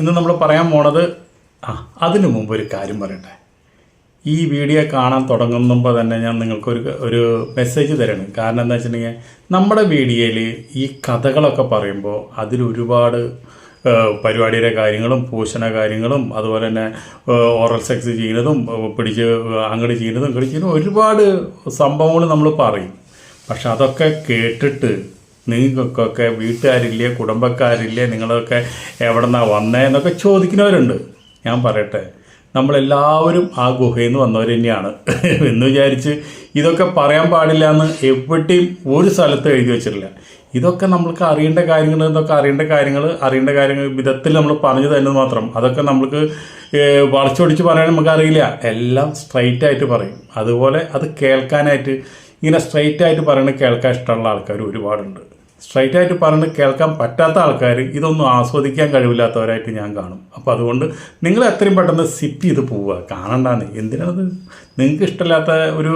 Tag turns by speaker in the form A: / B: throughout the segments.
A: ഇന്ന് നമ്മൾ പറയാൻ പോണത് അതിനു മുമ്പ് ഒരു കാര്യം പറയട്ടെ. ഈ വീഡിയോ കാണാൻ തുടങ്ങുമ്പോൾ തന്നെ ഞാൻ നിങ്ങൾക്കൊരു മെസ്സേജ് തരണം. കാരണം എന്താ വെച്ചിട്ടുണ്ടെങ്കിൽ നമ്മുടെ വീഡിയോയിൽ ഈ കഥകളൊക്കെ പറയുമ്പോൾ അതിലൊരുപാട് പരിപാടിയുടെ കാര്യങ്ങളും പോഷണ കാര്യങ്ങളും അതുപോലെ തന്നെ ഓറൽ സെക്സ് ചെയ്യുന്നതും പിടിച്ച് അങ്ങോട്ട് ചെയ്യുന്നതും ഇങ്ങോട്ട് ചെയ്യുന്നതും ഒരുപാട് സംഭവങ്ങൾ നമ്മൾ പറയും. പക്ഷെ അതൊക്കെ കേട്ടിട്ട് നിങ്ങൾക്കൊക്കെ വീട്ടുകാരില്ലേ, കുടുംബക്കാരില്ലേ, നിങ്ങളൊക്കെ എവിടെ നിന്നാണ് വന്നതെന്നൊക്കെ ചോദിക്കുന്നവരുണ്ട്. ഞാൻ പറയട്ടെ, നമ്മളെല്ലാവരും ആ ഗുഹയിൽ നിന്ന് വന്നവർ തന്നെയാണ് എന്ന് വിചാരിച്ച് ഇതൊക്കെ പറയാൻ പാടില്ല എന്ന് എവിടെയും ഒരു സ്ഥലത്ത് എഴുതി വെച്ചിട്ടില്ല. ഇതൊക്കെ നമ്മൾക്ക് അറിയേണ്ട കാര്യങ്ങൾ വിധത്തിൽ നമ്മൾ പറഞ്ഞു തരുന്നത് മാത്രം. അതൊക്കെ നമ്മൾക്ക് വളച്ചൊടിച്ച് പറയാൻ നമുക്കറിയില്ല. എല്ലാം സ്ട്രൈറ്റ് ആയിട്ട് പറയും. അതുപോലെ അത് കേൾക്കാനായിട്ട് ഇങ്ങനെ സ്ട്രൈറ്റ് ആയിട്ട് പറയുന്നത് കേൾക്കാൻ ഇഷ്ടമുള്ള ആൾക്കാർ ഒരുപാടുണ്ട്. സ്ട്രൈറ്റ് ആയിട്ട് പറഞ്ഞ് കേൾക്കാൻ പറ്റാത്ത ആൾക്കാർ ഇതൊന്നും ആസ്വദിക്കാൻ കഴിവില്ലാത്തവരായിട്ട് ഞാൻ കാണും. അപ്പോൾ അതുകൊണ്ട് നിങ്ങൾ എത്രയും പെട്ടെന്ന് സിപ്പ് ചെയ്ത് പോവുക. കാണണ്ടാന്ന് എന്തിനാണത്? നിങ്ങൾക്ക് ഇഷ്ടമില്ലാത്ത ഒരു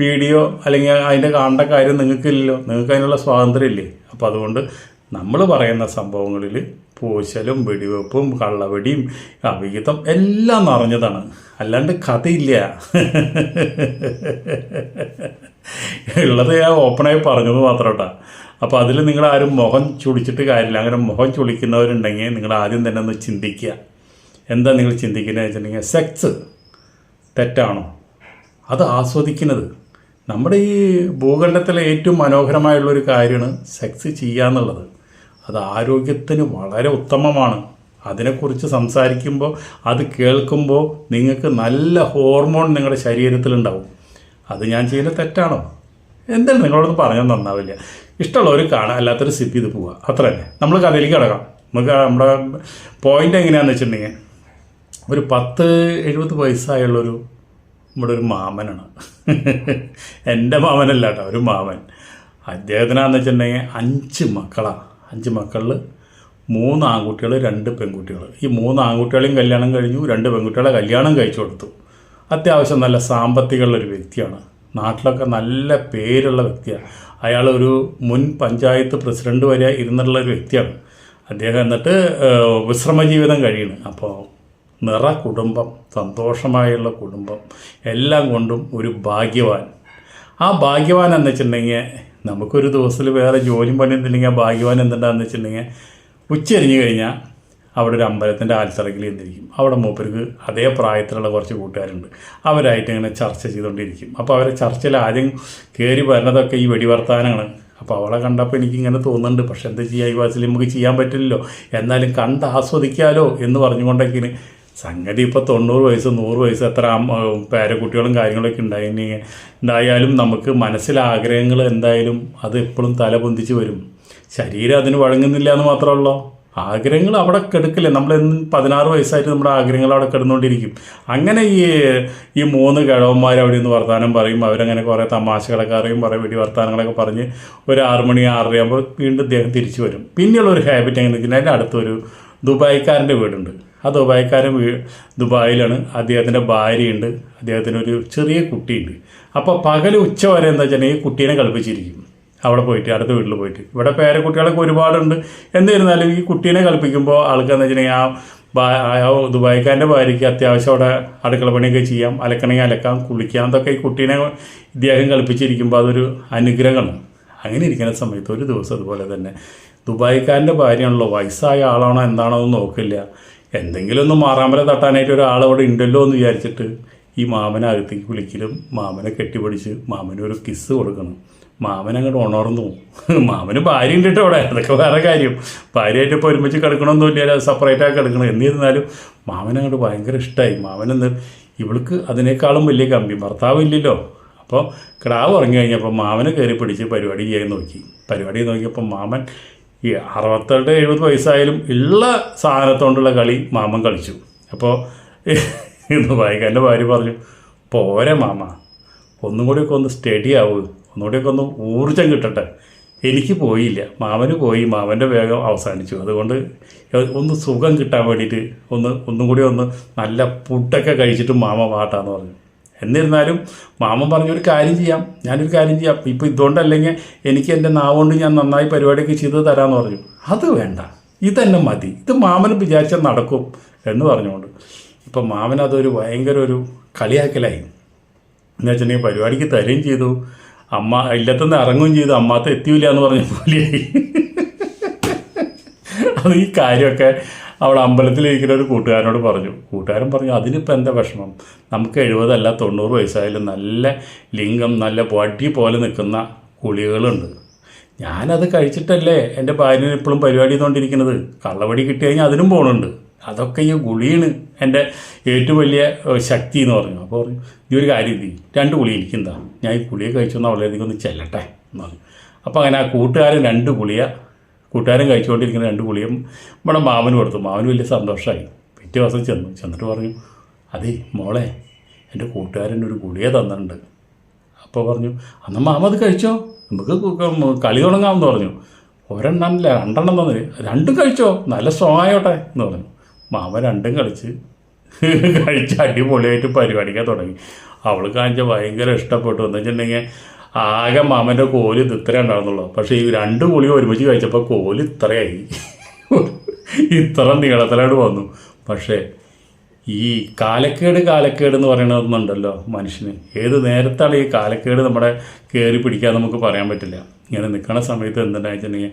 A: വീഡിയോ അല്ലെങ്കിൽ അതിൻ്റെ കാണേണ്ട കാര്യം നിങ്ങൾക്കില്ലല്ലോ. നിങ്ങൾക്ക് അതിനുള്ള സ്വാതന്ത്ര്യമില്ലേ? അപ്പോൾ അതുകൊണ്ട് നമ്മൾ പറയുന്ന സംഭവങ്ങളിൽ പൂശലും വെടിവെപ്പും കള്ളവെടിയും അവിഹിതം എല്ലാം നിറഞ്ഞതാണ്. അല്ലാണ്ട് കഥയില്ല. ഉള്ളത് ഞാൻ ഓപ്പണായി പറഞ്ഞത് മാത്രം കേട്ടോ. അപ്പോൾ അതിൽ നിങ്ങളാരും മുഖം ചുളിച്ചിട്ട് കാര്യമില്ല. അങ്ങനെ മുഖം ചുളിക്കുന്നവരുണ്ടെങ്കിൽ നിങ്ങൾ ആദ്യം തന്നെ ഒന്ന് ചിന്തിക്കുക. എന്താ നിങ്ങൾ ചിന്തിക്കുന്നത് വെച്ചിട്ടുണ്ടെങ്കിൽ, സെക്സ് തെറ്റാണോ? അത് ആസ്വദിക്കുന്നത് നമ്മുടെ ഈ ഭൂഖണ്ഡത്തിലെ ഏറ്റവും മനോഹരമായുള്ളൊരു കാര്യമാണ് സെക്സ് ചെയ്യുക എന്നുള്ളത്. അത് ആരോഗ്യത്തിന് വളരെ ഉത്തമമാണ്. അതിനെക്കുറിച്ച് സംസാരിക്കുമ്പോൾ അത് കേൾക്കുമ്പോൾ നിങ്ങൾക്ക് നല്ല ഹോർമോൺ നിങ്ങളുടെ ശരീരത്തിലുണ്ടാവും. അത് ഞാൻ ചെയ്യുന്നത് തെറ്റാണോ? എന്തായാലും നിങ്ങളോടൊന്നും പറഞ്ഞാൽ നന്നാവില്ല. ഇഷ്ടമുള്ളവർ കാണാം, അല്ലാത്തൊരു സിപ്പ് ചെയ്ത് പോവുക. അത്ര തന്നെ. നമ്മൾ കഥയിലേക്ക് കിടക്കാം. നമുക്ക് നമ്മുടെ പോയിൻ്റ് എങ്ങനെയാണെന്ന് വെച്ചിട്ടുണ്ടെങ്കിൽ, ഒരു 70 വയസ്സായുള്ളൊരു നമ്മുടെ ഒരു മാമനാണ്. എൻ്റെ മാമനല്ല കേട്ടോ, ഒരു മാമൻ. അദ്ദേഹത്തിനാന്ന് വെച്ചിട്ടുണ്ടെങ്കിൽ 5 മക്കളാണ്. 5 മക്കളിൽ 3 ആൺകുട്ടികൾ 2 പെൺകുട്ടികൾ. ഈ 3 ആൺകുട്ടികളെയും കല്യാണം കഴിഞ്ഞു, 2 പെൺകുട്ടികളെ കല്യാണം കഴിച്ചു കൊടുത്തു. അത്യാവശ്യം നല്ല സാമ്പത്തികമുള്ളൊരു വ്യക്തിയാണ്. നാട്ടിലൊക്കെ നല്ല പേരുള്ള വ്യക്തിയാണ്. അയാൾ ഒരു മുൻ പഞ്ചായത്ത് പ്രസിഡന്റ് വരെ ഇരുന്നിട്ടുള്ള ഒരു വ്യക്തിയാണ് അദ്ദേഹം. എന്നിട്ട് വിശ്രമ ജീവിതം കഴിയുന്നു. അപ്പോൾ നിറ കുടുംബം, സന്തോഷമായുള്ള കുടുംബം, എല്ലാം കൊണ്ടും ഒരു ഭാഗ്യവാൻ. ആ ഭാഗ്യവാൻ എന്ന് വെച്ചിട്ടുണ്ടെങ്കിൽ, നമുക്കൊരു ദിവസത്തിൽ വേറെ ജോലിയും പണിയുന്നില്ലെങ്കിൽ ആ ഭാഗ്യവാൻ എന്തുണ്ടാന്ന് വെച്ചിട്ടുണ്ടെങ്കിൽ, ഉച്ചരിഞ്ഞ് കഴിഞ്ഞാൽ അവിടെ ഒരു അമ്പലത്തിൻ്റെ ആൽത്തറയിൽ ഇരുന്നിരിക്കും. അവിടെ മൂപ്പർക്ക് അതേ പ്രായത്തിലുള്ള കുറച്ച് കൂട്ടുകാരുണ്ട്. അവരായിട്ട് ഇങ്ങനെ ചർച്ച ചെയ്തുകൊണ്ടിരിക്കും. അപ്പോൾ അവരെ ചർച്ചയിൽ ആദ്യം കയറി വരുന്നതൊക്കെ ഈ വെടിവർത്താനമാണ്. അപ്പോൾ അവളെ കണ്ടപ്പോൾ എനിക്കിങ്ങനെ തോന്നുന്നുണ്ട്, പക്ഷെ എന്താ ചെയ്യുക, ഈ വയസ്സിൽ നമുക്ക് ചെയ്യാൻ പറ്റില്ലല്ലോ, എന്നാലും കണ്ട് ആസ്വദിക്കാമല്ലോ എന്ന് പറഞ്ഞുകൊണ്ടൊക്കെ സംഗതി. ഇപ്പോൾ 90 വയസ്സ് 100 വയസ്സ് എത്ര പേരക്കുട്ടികളും കാര്യങ്ങളൊക്കെ ഉണ്ടായാലും നമുക്ക് മനസ്സിലെ ആഗ്രഹങ്ങൾ എന്തായാലും അത് എപ്പോഴും തല പൊന്തിച്ച് വരും. ശരീരം അതിന് വഴങ്ങുന്നില്ല എന്ന് മാത്രമല്ലോ, ആഗ്രഹങ്ങൾ അവിടെ കിടക്കില്ലേ. നമ്മൾ 16 വയസ്സായിട്ട് നമ്മുടെ ആഗ്രഹങ്ങൾ അവിടെ കിടന്നുകൊണ്ടിരിക്കും. അങ്ങനെ ഈ 3 കിഴവന്മാർ അവിടെ നിന്ന് വർത്തമാനം പറയും. അവരങ്ങനെ കുറേ തമാശകളൊക്കെ അറിയും, കുറേ വെടി വർത്തമാനങ്ങളൊക്കെ പറഞ്ഞ് ഒരു 6 മണി 6:30 ആകുമ്പോൾ വീണ്ടും അദ്ദേഹം തിരിച്ചു വരും. പിന്നെയുള്ളൊരു ഹാബിറ്റ് എങ്ങനെ വെച്ചാൽ, അതിൻ്റെ അടുത്തൊരു ദുബായ്ക്കാരൻ്റെ വീടുണ്ട്. ആ ദുബായ്ക്കാരൻ ദുബായിലാണ്. അദ്ദേഹത്തിൻ്റെ ഭാര്യയുണ്ട്, അദ്ദേഹത്തിനൊരു ചെറിയ കുട്ടിയുണ്ട്. അപ്പോൾ പകൽ ഉച്ച വരെ എന്താ വെച്ചാൽ ഈ കുട്ടീനെ കളിപ്പിച്ചിരിക്കും. അവിടെ പോയിട്ട് അടുത്ത വീട്ടിൽ പോയിട്ട്. ഇവിടെ പേരക്കുട്ടികളൊക്കെ ഒരുപാടുണ്ട്. എന്നിരുന്നാലും ഈ കുട്ടീനെ കളിപ്പിക്കുമ്പോൾ ആൾക്കെന്ന് വെച്ചിട്ടുണ്ടെങ്കിൽ ആ ദുബായ്ക്കാരൻ്റെ ഭാര്യയ്ക്ക് അത്യാവശ്യം അവിടെ അടുക്കള പണിയൊക്കെ ചെയ്യാം, അലക്കണമെങ്കിൽ അലക്കാം, കുളിക്കാം. അതൊക്കെ ഈ കുട്ടീനെ ഇദ്ദേഹം കളിപ്പിച്ചിരിക്കുമ്പോൾ അതൊരു അനുഗ്രഹമാണ്. അങ്ങനെ ഇരിക്കുന്ന സമയത്ത് ഒരു ദിവസം അതുപോലെ തന്നെ ദുബായ്ക്കാരൻ്റെ ഭാര്യയാണല്ലോ, വയസ്സായ ആളാണോ എന്താണോ എന്ന് നോക്കില്ല. എന്തെങ്കിലും ഒന്ന് മാറാമല തട്ടാനായിട്ട് ഒരാളവിടെ ഉണ്ടല്ലോ എന്ന് വിചാരിച്ചിട്ട് ഈ മാമനകത്തേക്ക് വിളിക്കലും മാമനെ കെട്ടിപ്പിടിച്ച് മാമനൊരു കിസ് കൊടുക്കണം. മാമൻ അങ്ങോട്ട് ഉണർന്നു. മാമന് ഭാര്യ ഉണ്ട് കേട്ടോ അവിടെ, അതൊക്കെ വേറെ കാര്യം. ഭാര്യയായിട്ട് ഇപ്പോൾ ഒരുമിച്ച് കിടക്കണമെന്നില്ല, സെപ്പറേറ്റായി കിടക്കണം. എന്നിരുന്നാലും മാമനങ്ങോട്ട് ഭയങ്കര ഇഷ്ടമായി. മാമനെന്ത്, ഇവൾക്ക് അതിനേക്കാളും വലിയ കമ്പി ഭർത്താവ് ഇല്ലല്ലോ. അപ്പോൾ കിടാവ് ഉറങ്ങി കഴിഞ്ഞപ്പോൾ മാമനെ കയറി പിടിച്ച് പരിപാടി ചെയ്യാൻ നോക്കി. പരിപാടി നോക്കിയപ്പോൾ മാമൻ ഈ 68-70 വയസ്സായാലും ഉള്ള സാധനത്തോണ്ടുള്ള കളി മാമൻ കളിച്ചു. അപ്പോൾ വായിക്കാൻ്റെ ഭാര്യ പറഞ്ഞു, പോരെ മാമ, ഒന്നും കൂടിയൊക്കെ ഒന്ന് സ്റ്റഡി ആവുക, ഒന്നുകൂടിയൊക്കെ ഒന്ന് ഊർജം കിട്ടട്ടെ. എനിക്ക് പോയില്ല, മാമന് പോയി, മാമൻ്റെ വേഗം അവസാനിച്ചു. അതുകൊണ്ട് ഒന്ന് സുഖം കിട്ടാൻ വേണ്ടിയിട്ട് ഒന്നും കൂടി നല്ല ഫുഡൊക്കെ കഴിച്ചിട്ട് മാമ വാട്ടാന്ന് പറഞ്ഞു. എന്നിരുന്നാലും മാമൻ പറഞ്ഞൊരു കാര്യം ചെയ്യാം, ഞാനൊരു കാര്യം ചെയ്യാം, ഇപ്പോൾ ഇതുകൊണ്ടല്ലെങ്കിൽ എനിക്ക് എൻ്റെ നാവുകൊണ്ട് ഞാൻ നന്നായി പരിപാടിയൊക്കെ ചെയ്ത് തരാമെന്ന് പറഞ്ഞു. അത് വേണ്ട, ഇതന്നെ മതി, ഇത് മാമന് വിചാരിച്ചാൽ നടക്കും എന്ന് പറഞ്ഞുകൊണ്ട് ഇപ്പം മാമൻ അതൊരു ഭയങ്കര ഒരു കളിയാക്കലായി. എന്ന് വെച്ചിട്ടുണ്ടെങ്കിൽ പരിപാടിക്ക് തരുകയും ചെയ്തു, അമ്മ ഇല്ലത്തുനിന്ന് ഇറങ്ങുകയും ചെയ്തു, അമ്മാത്ത എത്തിയില്ല എന്ന് പറഞ്ഞ പോലെയായി. അത് ഈ കാര്യമൊക്കെ അവിടെ അമ്പലത്തിലിരിക്കുന്ന ഒരു കൂട്ടുകാരനോട് പറഞ്ഞു. കൂട്ടുകാരൻ പറഞ്ഞു അതിനിപ്പോൾ എന്താ വിഷമം, നമുക്ക് 70 അല്ല 90 വയസ്സായാലും നല്ല ലിംഗം നല്ല വടി പോലെ നിൽക്കുന്ന ഗുളികകളുണ്ട്. ഞാനത് കഴിച്ചിട്ടല്ലേ എൻ്റെ ഭാര്യനെ എപ്പോഴും പരിപാടി ചെയ്തുകൊണ്ടിരിക്കുന്നത്. കള്ളവടി കിട്ടി കഴിഞ്ഞാൽ അതിനും പോകണുണ്ട്. അതൊക്കെ ഈ ഗുളിയാണ് എൻ്റെ ഏറ്റവും വലിയ ശക്തി എന്ന് പറഞ്ഞു. അപ്പോൾ പറഞ്ഞു ഈ ഒരു കാര്യം ചെയ്യും, 2 ഗുളിക എനിക്കെന്താ, ഞാൻ ഈ ഗുളിക കഴിച്ചൊന്ന് വളരെയധികം ഒന്ന് ചെല്ലട്ടെ എന്ന് പറഞ്ഞു. അപ്പോൾ അങ്ങനെ ആ കൂട്ടുകാരൻ 2 ഗുളിക, കൂട്ടുകാരൻ കഴിച്ചുകൊണ്ടിരിക്കുന്ന 2 ഗുളിയും നമ്മുടെ മാമന് കൊടുത്തു. മാമന് വലിയ സന്തോഷമായി. പിറ്റേ ദിവസം ചെന്നിട്ട് പറഞ്ഞു, അതേ മോളെ, എൻ്റെ കൂട്ടുകാരൻ ഒരു ഗുളിക തന്നിട്ടുണ്ട്. അപ്പോൾ പറഞ്ഞു എന്നാൽ മാമ അത് കഴിച്ചോ, നമുക്ക് കളി തുടങ്ങാമെന്ന് പറഞ്ഞു. 1 2 തന്നു, 2 കഴിച്ചോ, നല്ല സ്ട്രോങ് ആയോട്ടെ എന്ന് പറഞ്ഞു. മാമ 2 കഴിച്ച് അടിപൊളിയായിട്ട് പരിപാടിക്കാൻ തുടങ്ങി. അവൾ കാണിച്ച ഭയങ്കര ഇഷ്ടപ്പെട്ടു. എന്ന് വെച്ചിട്ടുണ്ടെങ്കിൽ ആകെ മാമൻ്റെ കോല് ഇത് ഇത്ര ഉണ്ടായിരുന്നുള്ളൂ. പക്ഷേ ഈ 2 ഗുളിക ഒരുമിച്ച് കഴിച്ചപ്പോൾ കോല് ഇത്രയായി, ഇത്ര നീളത്തിലായിട്ട് വന്നു. പക്ഷേ ഈ കാലക്കേട് എന്ന് പറയണതൊന്നുണ്ടല്ലോ മനുഷ്യന്, ഏത് നേരത്താണ് ഈ കാലക്കേട് നമ്മുടെ കയറി പിടിക്കാൻ നമുക്ക് പറയാൻ പറ്റില്ല. ഇങ്ങനെ നിൽക്കുന്ന സമയത്ത് എന്തുണ്ടായിട്ടുണ്ടെങ്കിൽ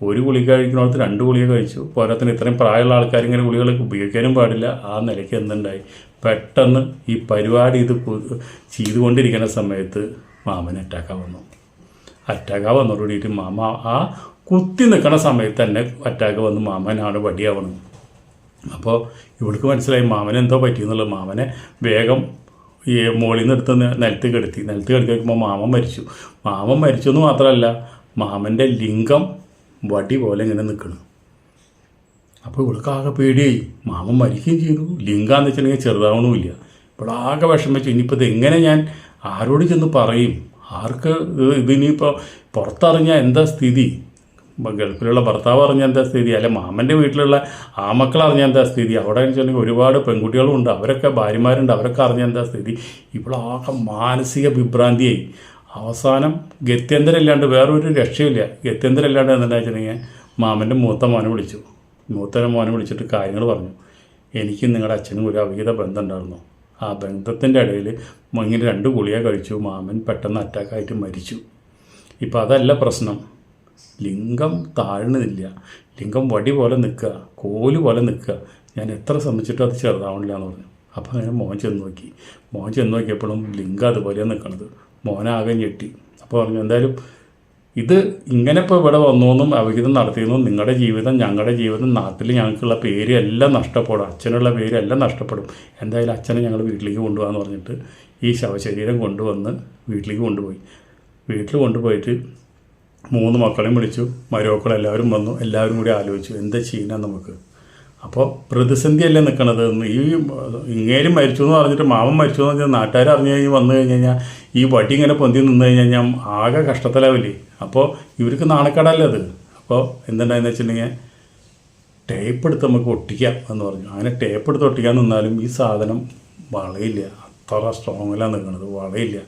A: 1 ഗുളിക കഴിക്കണോടത്ത് 2 ഗുളിക കഴിച്ചു. പോരാത്തിന് ഇത്രയും പ്രായമുള്ള ആൾക്കാർ ഇങ്ങനെ ഗുളികൾ ഉപയോഗിക്കാനും പാടില്ല. ആ നിലയ്ക്ക് എന്തുണ്ടായി, പെട്ടെന്ന് ഈ പരിപാടി ഇത് ചെയ്തുകൊണ്ടിരിക്കുന്ന സമയത്ത് മാമന് അറ്റാക്കാൻ വന്നു. അറ്റാക്കാൻ വന്നതോടുകൂടിയിട്ട് മാമ ആ കുത്തി നിൽക്കുന്ന സമയത്ത് തന്നെ അറ്റാക്ക് വന്ന് മാമനാണ് വടിയാവണം. അപ്പോൾ ഇവൾക്ക് മനസ്സിലായി മാമന് എന്തോ പറ്റിയെന്നുള്ളത്. മാമനെ വേഗം ഈ മോളിൽ നിന്ന് എടുത്ത് നിലത്ത് കിടത്തി വയ്ക്കുമ്പോൾ മാമൻ മരിച്ചു എന്ന് മാത്രമല്ല, മാമൻ്റെ ലിംഗം വടി പോലെ ഇങ്ങനെ നിൽക്കണം. അപ്പോൾ ഇവൾക്ക് ആകെ പേടിയായി. മാമൻ മരിക്കുകയും ചെയ്തു, ലിംഗാന്ന് വെച്ചിട്ടുണ്ടെങ്കിൽ ചെറുതാവണമില്ല. ഇവളാകെ വിഷമിച്ചു. ഇനിയിപ്പോൾ ഇതെങ്ങനെ ഞാൻ ആരോട് ചെന്ന് പറയും, ആർക്ക് ഇതിനിപ്പോൾ പുറത്തറിഞ്ഞാൽ എന്താ സ്ഥിതി, ഗൾഫിലുള്ള ഭർത്താവ് അറിഞ്ഞാൽ എന്താ സ്ഥിതി, അല്ലെ മാമൻ്റെ വീട്ടിലുള്ള ആ മക്കൾ അറിഞ്ഞാൽ എന്താ സ്ഥിതി, അവിടെ വെച്ചിട്ടുണ്ടെങ്കിൽ ഒരുപാട് പെൺകുട്ടികളുണ്ട്, അവരൊക്കെ ഭാര്യമാരുണ്ട്, അവരൊക്കെ അറിഞ്ഞാൽ എന്താ സ്ഥിതി. ഇവളാകെ മാനസിക വിഭ്രാന്തിയായി. അവസാനം ഗത്യന്തരം ഇല്ലാണ്ട്, വേറൊരു രക്ഷയില്ല, ഗത്യന്തരം ഇല്ലാണ്ട് എന്താ വെച്ചിട്ടുണ്ടെങ്കിൽ മാമൻ്റെ മൂത്ത മോനെ വിളിച്ചിട്ട് കാര്യങ്ങൾ പറഞ്ഞു. എനിക്കും നിങ്ങളുടെ അച്ഛനും ഒരു അവിഹിത ബന്ധം ഉണ്ടായിരുന്നു. ആ ബന്ധത്തിൻ്റെ ഇടയിൽ ഇങ്ങനെ 2 ഗുളിക കഴിച്ചു, മാമൻ പെട്ടെന്ന് അറ്റാക്കായിട്ട് മരിച്ചു. ഇപ്പം അതല്ല പ്രശ്നം, ലിംഗം താഴ്ന്നില്ല, ലിംഗം വടി പോലെ നിൽക്കുക, കോല് പോലെ നിൽക്കുക, ഞാൻ എത്ര ശ്രമിച്ചിട്ടും അത് ചെറുതാവണില്ല എന്ന് പറഞ്ഞു. അപ്പോൾ അങ്ങനെ മോൻ ചെന്ന് നോക്കിയപ്പോഴും ലിംഗം അതുപോലെയാണ് നിൽക്കണത്. മോനാകെ ഞെട്ടി. അപ്പോൾ പറഞ്ഞു എന്തായാലും ഇത് ഇങ്ങനെ ഇപ്പോൾ ഇവിടെ വന്നോന്നും അവിഹിതം നടത്തിയെന്നും നിങ്ങളുടെ ജീവിതം ഞങ്ങളുടെ ജീവിതം, നാട്ടിൽ ഞങ്ങൾക്കുള്ള പേര് എല്ലാം നഷ്ടപ്പെടും, അച്ഛനുള്ള പേര് എല്ലാം നഷ്ടപ്പെടും. എന്തായാലും അച്ഛനെ ഞങ്ങൾ വീട്ടിലേക്ക് കൊണ്ടുപോകാമെന്ന് പറഞ്ഞിട്ട് ഈ ശവശരീരം കൊണ്ടുവന്ന് വീട്ടിലേക്ക് കൊണ്ടുപോയി. വീട്ടിൽ കൊണ്ടുപോയിട്ട് 3 മക്കളെയും വിളിച്ചു, മരുമക്കളെല്ലാവരും വന്നു. എല്ലാവരും കൂടി ആലോചിച്ചു എന്താ ചെയ്യാൻ നമുക്ക്. അപ്പോൾ പ്രതിസന്ധിയല്ലേ നിൽക്കണത്. ഈ ഇങ്ങേരും മരിച്ചു എന്ന് പറഞ്ഞിട്ട് മാമൻ മരിച്ചു എന്ന് പറഞ്ഞാൽ നാട്ടുകാർ അറിഞ്ഞു കഴിഞ്ഞ് വന്നു കഴിഞ്ഞാൽ ഈ വടി ഇങ്ങനെ പൊന്തി നിന്ന് കഴിഞ്ഞാൽ ആകെ കഷ്ടത്തിലാവില്ലേ. അപ്പോൾ ഇവർക്ക് നാണക്കേടല്ലേ അത്. അപ്പോൾ എന്തുണ്ടായെന്ന് വെച്ചിട്ടുണ്ടെങ്കിൽ ടേപ്പ് എടുത്ത് നമുക്ക് ഒട്ടിക്കാം എന്ന് പറഞ്ഞു. അങ്ങനെ ടേപ്പ് എടുത്ത് ഒട്ടിക്കാൻ നിന്നാലും ഈ സാധനം വളയില്ല, അത്ര സ്ട്രോങ്ങിലാണ് നിൽക്കുന്നത്, വളയില്ല.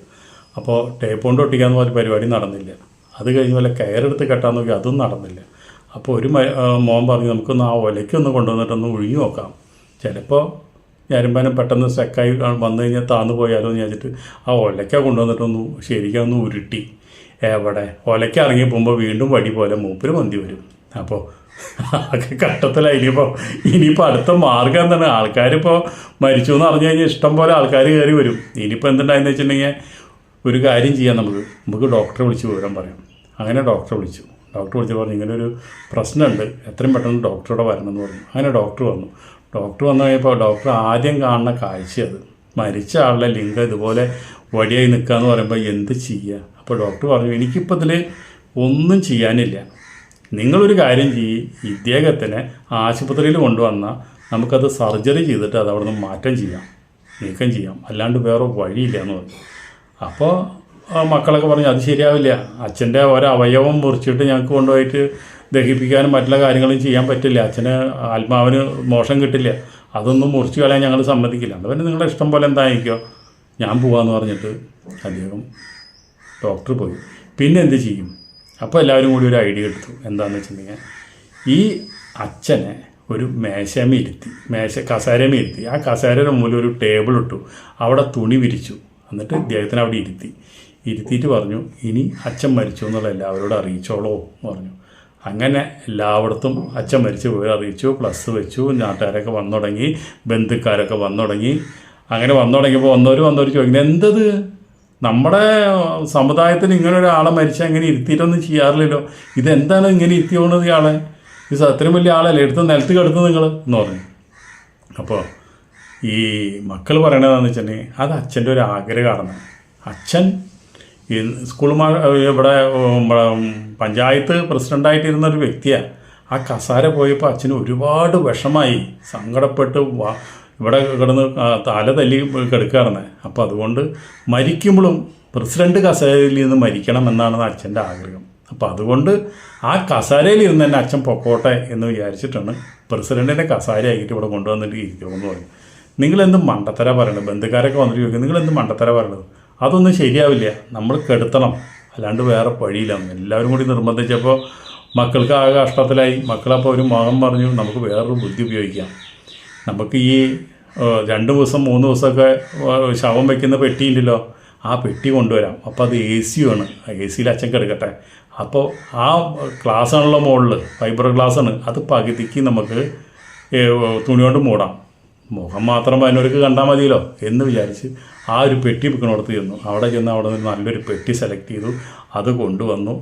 A: അപ്പോൾ ടേപ്പ് കൊണ്ട് ഒട്ടിക്കാന്ന് പറഞ്ഞ പരിപാടി നടന്നില്ല. അത് കഴിഞ്ഞ് വല്ല കയറെടുത്ത് കെട്ടാൻ നോക്കി, അതും നടന്നില്ല. അപ്പോൾ ഒരു മോൻ പറഞ്ഞു നമുക്കൊന്ന് ആ ഒലയ്ക്കൊന്ന് കൊണ്ടുവന്നിട്ടൊന്ന് ഒഴുകി നോക്കാം, ചിലപ്പോൾ ഞരമ്പാനം പെട്ടെന്ന് സെക്കായി വന്നു കഴിഞ്ഞാൽ താന്നു പോയാലോ എന്ന് വിചാരിച്ചിട്ട് ആ ഒലയ്ക്ക കൊണ്ടുവന്നിട്ടൊന്ന് ശരിക്കൊന്ന് ഉരുട്ടി. എവിടെ ഒലയ്ക്ക ഇറങ്ങി പോകുമ്പോൾ വീണ്ടും വടി പോലെ മൂപ്പര് മന്തി വരും. അപ്പോൾ അതൊക്കെ കട്ടത്തിലായി. ഇനിയിപ്പോൾ അടുത്ത മാർഗം എന്താണ്, ആൾക്കാരിപ്പോൾ മരിച്ചു എന്ന് അറിഞ്ഞു കഴിഞ്ഞാൽ ഇഷ്ടം പോലെ ആൾക്കാർ കയറി വരും. ഇനിയിപ്പോൾ എന്തുണ്ടായെന്ന് വെച്ചിട്ടുണ്ടെങ്കിൽ ഒരു കാര്യം ചെയ്യാം, നമുക്ക് ഡോക്ടറെ വിളിച്ച് വിവരം പറയാം. അങ്ങനെ ഡോക്ടറെ വിളിച്ചു പറഞ്ഞു ഇങ്ങനൊരു പ്രശ്നമുണ്ട്, എത്രയും പെട്ടെന്ന് ഡോക്ടറോടെ വരണമെന്ന് പറഞ്ഞു. അങ്ങനെ ഡോക്ടർ വന്നു കഴിഞ്ഞപ്പോൾ ഡോക്ടർ ആദ്യം കാണുന്ന കാഴ്ച അത് മരിച്ച ആളുടെ ലിംഗം ഇതുപോലെ വടിയായി നിൽക്കുക എന്ന് പറയുമ്പോൾ എന്ത് ചെയ്യുക. അപ്പോൾ ഡോക്ടർ പറഞ്ഞു എനിക്കിപ്പോൾ ഇതിൽ ഒന്നും ചെയ്യാനില്ല, നിങ്ങളൊരു കാര്യം ചെയ്യും, ഇദ്ദേഹത്തിനെ ആശുപത്രിയിൽ കൊണ്ടുവന്നാൽ നമുക്കത് സർജറി ചെയ്തിട്ട് അത് അവിടെ നിന്ന് നീക്കം ചെയ്യാം, അല്ലാണ്ട് വേറെ വഴിയില്ല എന്ന് പറഞ്ഞു. അപ്പോൾ മക്കളൊക്കെ പറഞ്ഞു അത് ശരിയാവില്ല, അച്ഛൻ്റെ ഒരവയവം മുറിച്ചിട്ട് ഞങ്ങൾക്ക് കൊണ്ടുപോയിട്ട് ദഹിപ്പിക്കാനും മറ്റുള്ള കാര്യങ്ങളും ചെയ്യാൻ പറ്റില്ല, അച്ഛന് ആത്മാവിന് മോശം കിട്ടില്ല, അതൊന്നും മുറിച്ച് കളയാൻ ഞങ്ങൾ സമ്മതിക്കില്ല, അതുകൊണ്ട് നിങ്ങളുടെ ഇഷ്ടം പോലെ എന്തായിരിക്കോ ഞാൻ പോവാമെന്ന് പറഞ്ഞിട്ട് അദ്ദേഹം ഡോക്ടർ പോയി. പിന്നെ എന്ത് ചെയ്യും? അപ്പോൾ എല്ലാവരും കൂടി ഒരു ഐഡിയ എടുത്തു. എന്താണെന്ന് വെച്ചിട്ടുണ്ടെങ്കിൽ ഈ അച്ഛനെ ഒരു കസേരമേ ഇരുത്തി. ആ കസേരയുടെ മുമ്പിൽ ഒരു ടേബിൾ ഇട്ടു, അവിടെ തുണി വിരിച്ചു. എന്നിട്ട് ഇദ്ദേഹത്തിന് അവിടെ ഇരുത്തിയിട്ട് പറഞ്ഞു, ഇനി അച്ഛൻ മരിച്ചു എന്നുള്ള എല്ലാവരോടും അറിയിച്ചോളൂ എന്ന് പറഞ്ഞു. അങ്ങനെ എല്ലായിടത്തും അച്ഛൻ മരിച്ചു പോയി അറിയിച്ചു. പ്ലസ് വെച്ചു. നാട്ടുകാരൊക്കെ വന്നു തുടങ്ങി, ബന്ധുക്കാരൊക്കെ വന്നു തുടങ്ങി. അങ്ങനെ വന്നു തുടങ്ങിയപ്പോൾ വന്നവർ ചോദിക്കുന്നത്, എന്തത് നമ്മുടെ സമുദായത്തിൽ ഇങ്ങനെ ഒരാളെ മരിച്ചാൽ ഇങ്ങനെ ഇരുത്തിയിട്ടൊന്നും ചെയ്യാറില്ലല്ലോ, ഇതെന്താണ് ഇങ്ങനെ ഇരുത്തി പോകുന്നത് ഇയാളെ, ഇത് അത്രയും വലിയ ആളല്ലേ, എടുത്ത് നിലത്ത് കിടത്തുന്നത് നിങ്ങൾ എന്ന് പറഞ്ഞു. അപ്പോൾ ഈ മക്കൾ പറയണതെന്ന് വെച്ചിട്ടുണ്ടെങ്കിൽ അത് അച്ഛൻ്റെ ഒരു ആഗ്രഹമാണ്. അച്ഛൻ ഈ ഇവിടെ പഞ്ചായത്ത് പ്രസിഡൻ്റായിട്ടിരുന്നൊരു വ്യക്തിയാണ്. ആ കസാര പോയപ്പോൾ അച്ഛന് ഒരുപാട് വിഷമായി, സങ്കടപ്പെട്ട് ഇവിടെ കിടന്ന് തല തല്ലി കിടക്കുകയായിരുന്നെ. അപ്പോൾ അതുകൊണ്ട് മരിക്കുമ്പോഴും പ്രസിഡന്റ് കസേരയിൽ നിന്ന് മരിക്കണം എന്നാണ് അച്ഛൻ്റെ ആഗ്രഹം. അപ്പോൾ അതുകൊണ്ട് ആ കസാരയിൽ ഇരുന്ന് തന്നെ അച്ഛൻ പൊക്കോട്ടെ എന്ന് വിചാരിച്ചിട്ടാണ് പ്രസിഡൻറ്റിൻ്റെ കസാരയാക്കിയിട്ട് ഇവിടെ കൊണ്ടുവന്നിട്ട് ഇരിക്കുമെന്ന് പറയും. നിങ്ങളെന്ത് മണ്ടത്തര പറയണത്? ബന്ധുക്കാരൊക്കെ വന്നിട്ട് ചോദിക്കും, നിങ്ങളെന്ത് മണ്ടത്തര പറയണത്? അതൊന്നും ശരിയാവില്ല, നമ്മൾ കെടുത്തണം, അല്ലാണ്ട് വേറെ വഴിയില്ല. എല്ലാവരും കൂടി നിർബന്ധിച്ചപ്പോൾ മക്കൾക്ക് ആകെ കഷ്ടത്തിലായി. മക്കളപ്പോൾ ഒരു മകൻ പറഞ്ഞു, നമുക്ക് വേറൊരു ബുദ്ധി ഉപയോഗിക്കാം, നമുക്ക് ഈ 2 ദിവസം 3 ദിവസമൊക്കെ ശവം വയ്ക്കുന്ന പെട്ടിയുണ്ടല്ലോ, ആ പെട്ടി കൊണ്ടുവരാം. അപ്പോൾ അത് AC ആണ്, AC-യിൽ അച്ഛൻ കിടക്കട്ടെ. അപ്പോൾ ആ ഗ്ലാസ്സാണല്ലോ മുകളിൽ, ഫൈബർ ഗ്ലാസ്സാണ്, അത് പകുതിക്ക് നമുക്ക് തുണി കൊണ്ട് മൂടാം, മുഖം മാത്രം അതിനൊരുക്ക് കണ്ടാൽ മതിയല്ലോ എന്ന് വിചാരിച്ച് ആ ഒരു പെട്ടി വെക്കണോടത്ത് ചെന്നു. അവിടെ നിന്ന് നല്ലൊരു പെട്ടി സെലക്ട് ചെയ്തു, അത് കൊണ്ടുവന്നു.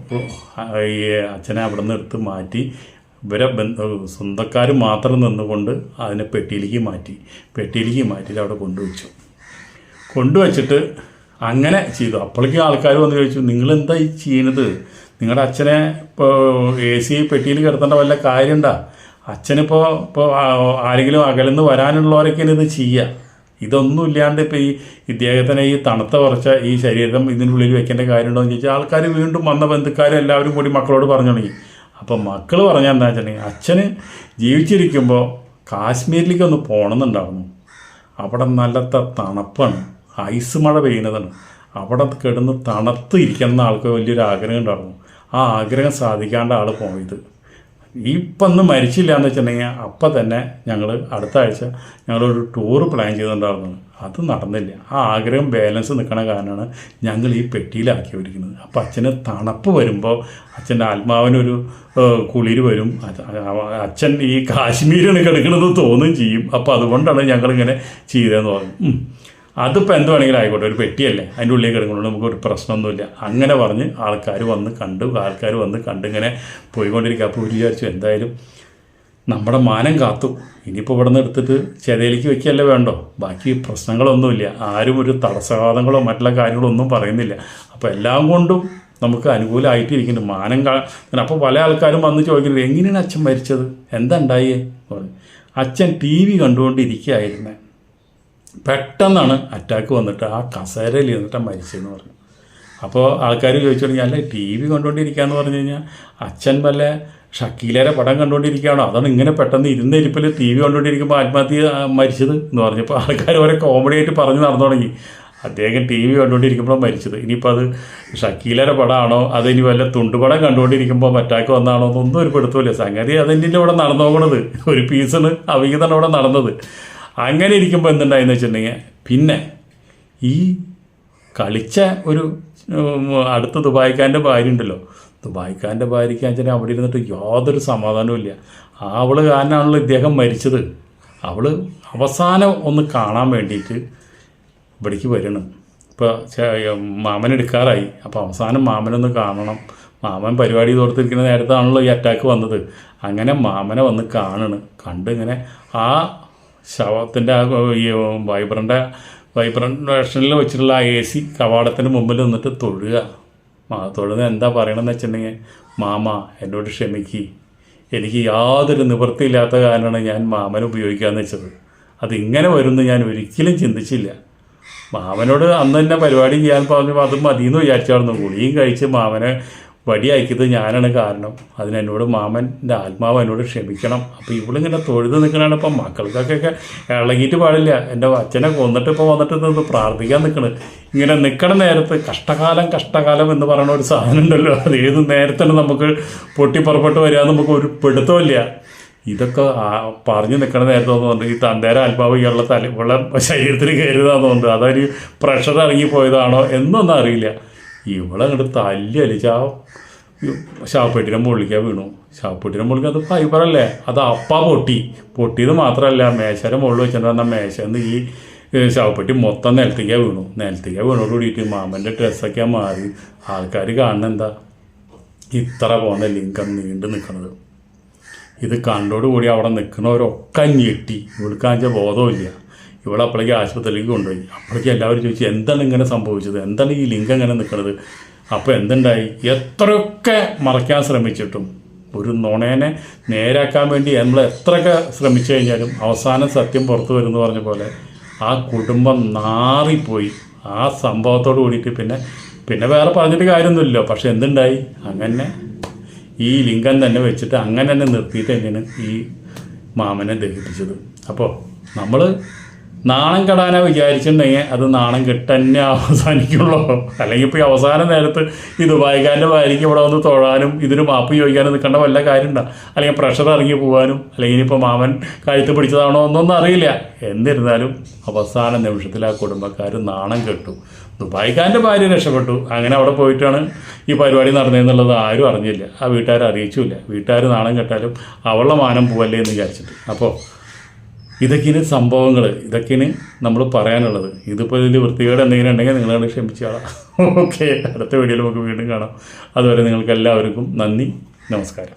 A: ഈ അച്ഛനെ അവിടെ നിന്ന് എടുത്ത് മാറ്റി, ഇവരെ സ്വന്തക്കാർ മാത്രം നിന്നുകൊണ്ട് അതിനെ പെട്ടിയിലേക്ക് മാറ്റിയിട്ട് അവിടെ കൊണ്ടുവച്ചിട്ട് അങ്ങനെ ചെയ്തു. അപ്പോഴേക്കും ആൾക്കാർ വന്ന് ചോദിച്ചു, നിങ്ങളെന്താ ഈ ചെയ്യുന്നത്? നിങ്ങളുടെ അച്ഛനെ ഇപ്പോൾ AC പെട്ടിയിൽ കിടത്തേണ്ട വല്ല കാര്യമുണ്ടോ? അച്ഛനിപ്പോൾ ആരെങ്കിലും അകലെന്ന് വരാനുള്ളവരൊക്കെയാണ് ഇത് ചെയ്യുക. ഇതൊന്നും ഇല്ലാണ്ട് ഇപ്പോൾ ഇദ്ദേഹത്തിനെ ഈ തണുത്ത കുറച്ച ഈ ശരീരം ഇതിനുള്ളിൽ വെക്കേണ്ട കാര്യമുണ്ടോ എന്ന് ചോദിച്ചാൽ ആൾക്കാർ വീണ്ടും വന്ന ബന്ധുക്കാരും എല്ലാവരും കൂടി മക്കളോട് പറഞ്ഞു തുടങ്ങി. അപ്പം മക്കൾ പറഞ്ഞാൽ എന്താ വെച്ചിട്ടുണ്ടെങ്കിൽ, അച്ഛന് ജീവിച്ചിരിക്കുമ്പോൾ കാശ്മീരിലേക്കൊന്ന് പോകണമെന്നുണ്ടായിരുന്നു. അവിടെ നല്ല തണുപ്പാണ്, ഐസ് മഴ പെയ്യുന്നതാണ്. അവിടെ കിടന്ന് തണുത്ത് ഇരിക്കുന്ന ആൾക്ക് വലിയൊരു ആഗ്രഹം ഉണ്ടായിരുന്നു. ആ ആഗ്രഹം സാധിക്കാണ്ട് ആൾ പോയത്. ഇപ്പം ഒന്ന് മരിച്ചില്ല എന്ന് വെച്ചിട്ടുണ്ടെങ്കിൽ അപ്പം തന്നെ ഞങ്ങൾ അടുത്ത ആഴ്ച ഞങ്ങളൊരു ടൂറ് പ്ലാൻ ചെയ്തിട്ടുണ്ടായിരുന്നു. അത് നടന്നില്ല. ആ ആഗ്രഹം ബാലൻസ് നിൽക്കണ കാരണമാണ് ഞങ്ങൾ ഈ പെട്ടിയിലാക്കി വരിക്കുന്നത്. അപ്പം അച്ഛന് തണുപ്പ് വരുമ്പോൾ അച്ഛൻ്റെ ആത്മാവിനൊരു കുളിര് വരും. അച്ഛൻ ഈ കാശ്മീരാണ് കിടക്കണമെന്ന് തോന്നുകയും ചെയ്യും. അപ്പോൾ അതുകൊണ്ടാണ് ഞങ്ങളിങ്ങനെ ചെയ്തതെന്ന് പറഞ്ഞു. അതിപ്പോൾ എന്ത് വേണമെങ്കിലും ആയിക്കോട്ടെ, ഒരു പെട്ടിയല്ലേ, അതിൻ്റെ ഉള്ളിൽ കിടക്കുന്നുണ്ട്, നമുക്കൊരു പ്രശ്നമൊന്നുമില്ല. അങ്ങനെ പറഞ്ഞ് ആൾക്കാർ വന്ന് കണ്ട് ഇങ്ങനെ പോയിക്കൊണ്ടിരിക്കുക. അപ്പോൾ വിചാരിച്ചു, എന്തായാലും നമ്മുടെ മാനം കാത്തു, ഇനിയിപ്പോൾ ഇവിടെ നിന്ന് എടുത്തിട്ട് ചെതയിലേക്ക് വെക്കുകയല്ലേ വേണ്ടോ, ബാക്കി പ്രശ്നങ്ങളൊന്നുമില്ല, ആരും ഒരു തടസ്സവാദങ്ങളോ മറ്റുള്ള കാര്യങ്ങളോ ഒന്നും പറയുന്നില്ല. അപ്പോൾ എല്ലാം കൊണ്ടും നമുക്ക് അനുകൂലമായിട്ടിരിക്കുന്നു, മാനം അപ്പോൾ പല ആൾക്കാരും വന്ന് ചോദിക്കുന്നത്, എങ്ങനെയാണ് അച്ഛൻ മരിച്ചത്, എന്താ ഉണ്ടായേ? അച്ഛൻ TV കണ്ടുകൊണ്ടിരിക്കുകയായിരുന്നേ, പെട്ടെന്നാണ് അറ്റാക്ക് വന്നിട്ട് ആ കസേരയിൽ ഇരുന്നിട്ടാണ് മരിച്ചതെന്ന് പറഞ്ഞു. അപ്പോൾ ആൾക്കാർ ചോദിച്ചു തുടങ്ങി, അല്ല TV കണ്ടുകൊണ്ടിരിക്കുകയെന്ന് പറഞ്ഞു കഴിഞ്ഞാൽ അച്ഛൻ വല്ല ഷക്കീലയുടെ പടം കണ്ടുകൊണ്ടിരിക്കുകയാണോ, അതാണ് ഇങ്ങനെ പെട്ടെന്ന് ഇരുന്ന ഇരിപ്പിൽ TV കണ്ടുകൊണ്ടിരിക്കുമ്പോൾ ആത്മഹത്യ മരിച്ചത് എന്ന് പറഞ്ഞപ്പോൾ ആൾക്കാർ ഓരോ കോമഡി ആയിട്ട് പറഞ്ഞ് നടന്നു തുടങ്ങി. അദ്ദേഹം TV കണ്ടുകൊണ്ടിരിക്കുമ്പോൾ മരിച്ചത്, ഇനിയിപ്പോൾ അത് ഷക്കീലയുടെ പടമാണോ അതിനി വല്ല തുണ്ടുപടം കണ്ടുകൊണ്ടിരിക്കുമ്പോൾ അറ്റാക്ക് വന്നാണോ എന്നൊന്നും ഒരു പെടുത്തില്ല. സംഗതി അതിൻ്റെ ഇവിടെ നടന്നു പോകണത്, ഒരു പീസിന് അവിഹിതമാണ് ഇവിടെ നടന്നത്. അങ്ങനെ ഇരിക്കുമ്പോൾ എന്തുണ്ടായെന്ന് വെച്ചിട്ടുണ്ടെങ്കിൽ, പിന്നെ ഈ കളിച്ച ഒരു അടുത്ത ദുബായ്ക്കാരൻ്റെ ഭാര്യ ഉണ്ടല്ലോ, ദുബായ്ക്കാരൻ്റെ ഭാര്യയ്ക്ക് വെച്ചാൽ അവിടെ ഇരുന്നിട്ട് യാതൊരു സമാധാനവും ഇല്ല. അവൾ കാരണമാണല്ലോ ഇദ്ദേഹം മരിച്ചത്. അവൾ അവസാനം ഒന്ന് കാണാൻ വേണ്ടിയിട്ട് ഇവിടേക്ക് വരണം. ഇപ്പോൾ മാമനെടുക്കാറായി. അപ്പോൾ അവസാനം മാമനൊന്ന് കാണണം. മാമൻ പരിപാടി തോർത്തിരിക്കുന്ന നേരത്താണല്ലോ ഈ അറ്റാക്ക് വന്നത്. അങ്ങനെ മാമനെ വന്ന് കണ്ടിങ്ങനെ ആ ശവത്തിൻ്റെ ഈ വൈബ്രേഷനിൽ വെച്ചിട്ടുള്ള ആ AC കവാടത്തിന് മുമ്പിൽ നിന്നിട്ട് തൊഴുക. എന്താ പറയണമെന്ന് വെച്ചിട്ടുണ്ടെങ്കിൽ, മാമ എന്നോട് ക്ഷമിക്ക്, എനിക്ക് യാതൊരു നിവൃത്തിയില്ലാത്ത കാരണമാണ് ഞാൻ മാമനെ ഉപയോഗിക്കാമെന്ന് വെച്ചത്. അതിങ്ങനെ വരുമെന്ന് ഞാൻ ഒരിക്കലും ചിന്തിച്ചില്ല. മാമനോട് അന്ന് തന്നെ പരിപാടി ചെയ്യാൻ പറഞ്ഞപ്പോൾ അത് മതിയെന്ന് വിചാരിച്ചായിരുന്നു. ഗുളിയും കഴിച്ച് മാമനെ വടിയാക്കിയത് ഞാനാണ് കാരണം. അതിനെന്നോട് മാമൻ്റെ ആത്മാവ് എന്നോട് ക്ഷമിക്കണം. അപ്പോൾ ഇവളിങ്ങനെ തൊഴുത് നിൽക്കണതാണ്. ഇപ്പം മക്കൾക്കൊക്കെ ഇളകിയിട്ട് പാടില്ല. എൻ്റെ അച്ഛനെ കൊന്നിട്ട് ഇപ്പോൾ വന്നിട്ട് നിന്ന് പ്രാർത്ഥിക്കാൻ നിൽക്കണത്. ഇങ്ങനെ നിൽക്കണ നേരത്ത് കഷ്ടകാലം എന്ന് പറയുന്ന ഒരു സാധനം ഉണ്ടല്ലോ, അത് ഏത് നേരത്താണ് നമുക്ക് പൊട്ടിപ്പുറപ്പെട്ട് വരിക നമുക്ക് ഒരു പിടുത്തമില്ല. ഇതൊക്കെ പറഞ്ഞു നിൽക്കണ നേരത്തെ തോന്നുന്നുണ്ട് ഈ തന്തേര ആത്മാവ് ഇയാളുടെ ഇവളുടെ ശരീരത്തിൽ കയറുന്നതാന്ന് തോന്നുന്നുണ്ട്. അതൊരു പ്രഷർ ഇറങ്ങിപ്പോയതാണോ എന്നൊന്നും അറിയില്ല. ഇവളെ അങ്ങോട്ട് തല്ലി അലിച്ച് ആ ശവപ്പെട്ടിനെ മുകളിലേക്ക് വീണു. ശവപ്പെട്ടിനെ മുകളിലേക്ക് അത് ഫൈബറല്ലേ, അത് പൊട്ടിയത് മാത്രമല്ല മേശയുടെ മുകളിൽ വെച്ചിട്ട് പറഞ്ഞാൽ മേശന്ന് ഈ ശവപ്പെട്ടി മൊത്തം നിലത്തേക്കാണ് വീണോട് കൂടിയിട്ട് മാമൻ്റെ ഡ്രസ്സൊക്കെ മാറി. ആൾക്കാർ കാണുന്ന എന്താ, ഇത്ര പോകുന്ന ലിംഗം നീണ്ടു നിൽക്കുന്നത്. ഇത് കണ്ടോടുകൂടി അവിടെ നിൽക്കുന്നവരൊക്കെ ഞെട്ടി. ഇവൾക്കാച്ച ബോധമില്ല. ഇവളപ്പോഴേക്ക് ആശുപത്രിയിലേക്ക് കൊണ്ടുപോയി. അപ്പോഴേക്കും എല്ലാവരും ചോദിച്ചു എന്താണ് ഇങ്ങനെ സംഭവിച്ചത്, എന്താണ് ഈ ലിംഗം ഇങ്ങനെ നിൽക്കുന്നത്. അപ്പോൾ എന്തുണ്ടായി, എത്രയൊക്കെ മറയ്ക്കാൻ ശ്രമിച്ചിട്ടും ഒരു നുണേനെ നേരാക്കാൻ വേണ്ടി നമ്മൾ എത്രയൊക്കെ ശ്രമിച്ചു കഴിഞ്ഞാലും അവസാനം സത്യം പുറത്തു വരുമെന്ന് പറഞ്ഞ പോലെ ആ കുടുംബം നാറിപ്പോയി. ആ സംഭവത്തോട് കൂടിയിട്ട് പിന്നെ വേറെ പറഞ്ഞിട്ട് കാര്യമൊന്നുമില്ലല്ലോ. പക്ഷെ എന്തുണ്ടായി, അങ്ങനെ ഈ ലിംഗം തന്നെ വെച്ചിട്ട് അങ്ങനെ തന്നെ നിർത്തിയിട്ട് തന്നെയാണ് ഈ മാമനെ ദഹിപ്പിച്ചത്. അപ്പോൾ നമ്മൾ നാണം കെടാനാ വിചാരിച്ചിട്ടുണ്ടെങ്കിൽ അത് നാണം കെട്ട് തന്നെ അവസാനിക്കുള്ളൂ. അല്ലെങ്കിൽ ഇപ്പോൾ ഈ അവസാന നേരത്ത് ഈ ദുബായിക്കാരൻ്റെ ഭാര്യയ്ക്ക് ഇവിടെ വന്ന് തൊഴാനും ഇതിന് മാപ്പ് ചോദിക്കാനും നിൽക്കേണ്ട വല്ല കാര്യമുണ്ടോ, അല്ലെങ്കിൽ പ്രഷർ ഇറങ്ങി പോകാനും, അല്ലെങ്കിൽ ഇനിയിപ്പോൾ മാമൻ കഴുത്ത് പിടിച്ചതാണോ എന്നൊന്നും അറിയില്ല. എന്നിരുന്നാലും അവസാന നിമിഷത്തിൽ ആ കുടുംബക്കാർ നാണം കെട്ടു. ദുബായിക്കാരൻ്റെ ഭാര്യ രക്ഷപ്പെട്ടു. അങ്ങനെ അവിടെ പോയിട്ടാണ് ഈ പരിപാടി നടന്നതെന്നുള്ളത് ആരും അറിഞ്ഞില്ല. ആ വീട്ടുകാർ അറിയിച്ചില്ല. വീട്ടുകാർ നാണം കെട്ടാലും അവളുടെ മാനം പോവല്ലേ എന്ന് വിചാരിച്ചിട്ട്. അപ്പോൾ ഇതൊക്കെയാണ് സംഭവങ്ങൾ, ഇതൊക്കെയാണ് നമ്മൾ പറയാനുള്ളത്. ഇതിപ്പോൾ ഇതിൽ വൃത്തികേട് എന്തെങ്കിലും ഉണ്ടെങ്കിൽ നിങ്ങളോട് ക്ഷമിച്ചാളാം. ഓക്കെ, അടുത്ത വീഡിയോയിൽ നമുക്ക് വീണ്ടും കാണാം. അതുവരെ നിങ്ങൾക്ക് എല്ലാവർക്കും നന്ദി, നമസ്കാരം.